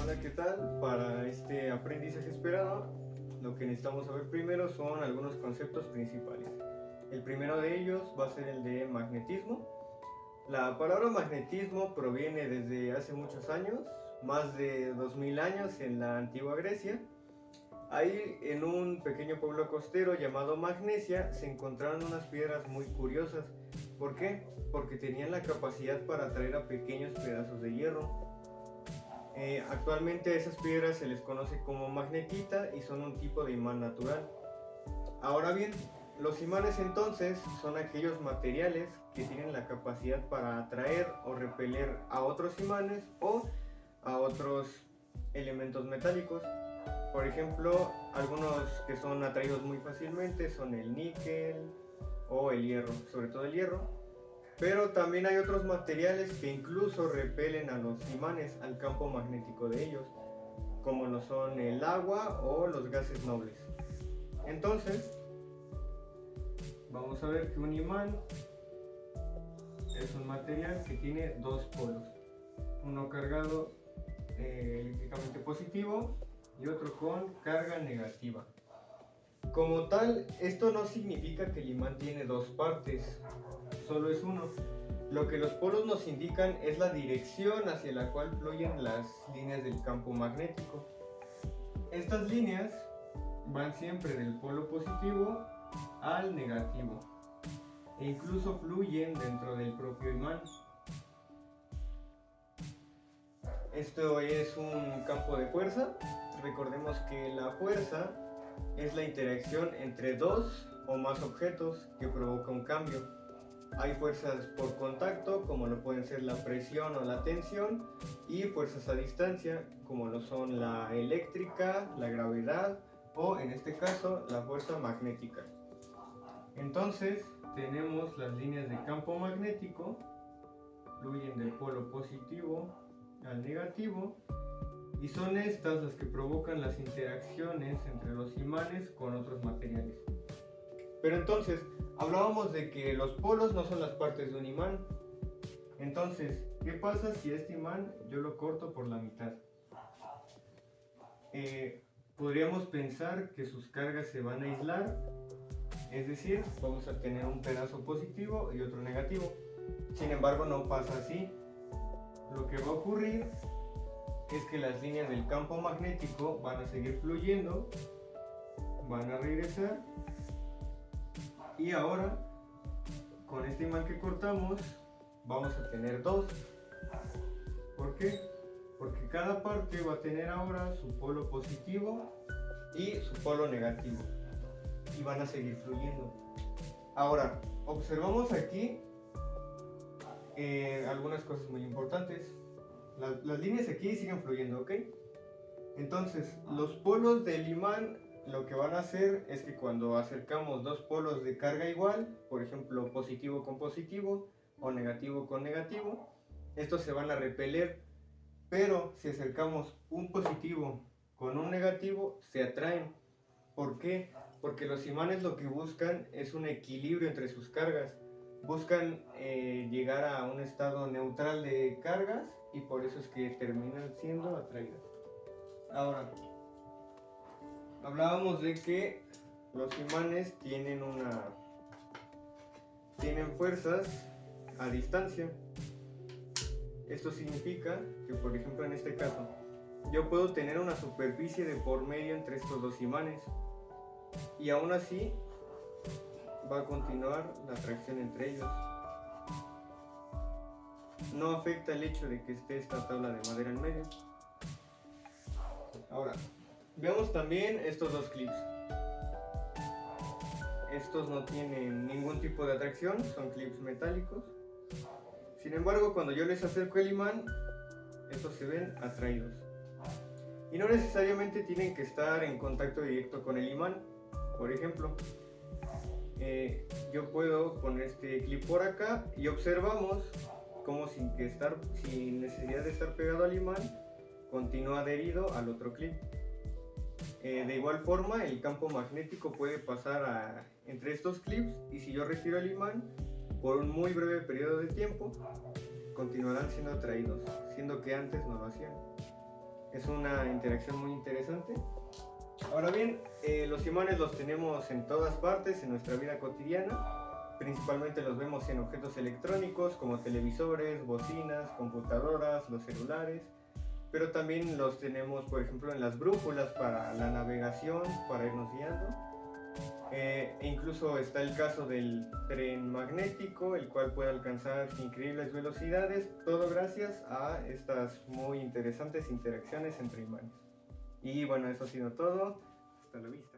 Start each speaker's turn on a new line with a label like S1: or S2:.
S1: Hola, ¿qué tal? Para este aprendizaje esperado, lo que necesitamos saber primero son algunos conceptos principales. El primero de ellos va a ser el de magnetismo. La palabra magnetismo proviene desde hace muchos años, más de 2000 años en la antigua Grecia. Ahí, en un pequeño pueblo costero llamado Magnesia, se encontraron unas piedras muy curiosas. ¿Por qué? Porque tenían la capacidad para atraer a pequeños pedazos de hierro. Actualmente a esas piedras se les conoce como magnetita y son un tipo de imán natural. Ahora bien, los imanes entonces son aquellos materiales que tienen la capacidad para atraer o repeler a otros imanes o a otros elementos metálicos. Por ejemplo, algunos que son atraídos muy fácilmente son el níquel o el hierro, sobre todo el hierro. Pero también hay otros materiales que incluso repelen a los imanes, al campo magnético de ellos, como lo son el agua o los gases nobles. Entonces, vamos a ver que un imán es un material que tiene dos polos, uno cargado eléctricamente positivo y otro con carga negativa. Como tal, esto no significa que el imán tiene dos partes, solo es uno. Lo que los polos nos indican es la dirección hacia la cual fluyen las líneas del campo magnético. Estas líneas van siempre del polo positivo al negativo e incluso fluyen dentro del propio imán. Esto es un campo de fuerza. Recordemos que la fuerza es la interacción entre dos o más objetos que provoca un cambio. Hay fuerzas por contacto, como lo pueden ser la presión o la tensión, y fuerzas a distancia, como lo son la eléctrica, la gravedad o, en este caso, la fuerza magnética. Entonces, tenemos las líneas de campo magnético, fluyen del polo positivo al negativo, y son estas las que provocan las interacciones entre los imanes con otros materiales. Pero entonces, hablábamos de que los polos no son las partes de un imán. Entonces, ¿qué pasa si este imán yo lo corto por la mitad? Podríamos pensar que sus cargas se van a aislar, es decir, vamos a tener un pedazo positivo y otro negativo. Sin embargo, no pasa así. Lo que va a ocurrir es que las líneas del campo magnético van a seguir fluyendo, van a regresar, y ahora con este imán que cortamos vamos a tener dos. ¿Por qué? Porque cada parte va a tener ahora su polo positivo y su polo negativo y van a seguir fluyendo. Ahora, observamos aquí algunas cosas muy importantes. Las líneas aquí siguen fluyendo, ¿ok? Entonces, los polos del imán lo que van a hacer es que cuando acercamos dos polos de carga igual, por ejemplo, positivo con positivo o negativo con negativo, estos se van a repeler. Pero si acercamos un positivo con un negativo, se atraen. ¿Por qué? Porque los imanes lo que buscan es un equilibrio entre sus cargas. Buscan llegar a un estado neutral de cargas y por eso es que terminan siendo atraídas. Ahora, hablábamos de que los imanes tienen fuerzas a distancia. Esto significa que, por ejemplo, en este caso, yo puedo tener una superficie de por medio entre estos dos imanes y aún así va a continuar la atracción entre ellos. No afecta el hecho de que esté esta tabla de madera en medio. Ahora, veamos también estos dos clips. Estos no tienen ningún tipo de atracción, son clips metálicos. Sin embargo, cuando yo les acerco el imán, estos se ven atraídos. Y no necesariamente tienen que estar en contacto directo con el imán. Por ejemplo, yo puedo poner este clip por acá y observamos cómo sin necesidad de estar pegado al imán, continúa adherido al otro clip. De igual forma, el campo magnético puede pasar entre estos clips y si yo retiro el imán, por un muy breve periodo de tiempo, continuarán siendo atraídos, siendo que antes no lo hacían. Es una interacción muy interesante. Ahora bien, los imanes los tenemos en todas partes en nuestra vida cotidiana. Principalmente los vemos en objetos electrónicos como televisores, bocinas, computadoras, los celulares. Pero también los tenemos, por ejemplo, en las brújulas para la navegación, para irnos guiando. E incluso está el caso del tren magnético, el cual puede alcanzar increíbles velocidades, todo gracias a estas muy interesantes interacciones entre imanes. Y bueno, eso ha sido todo. Hasta la vista.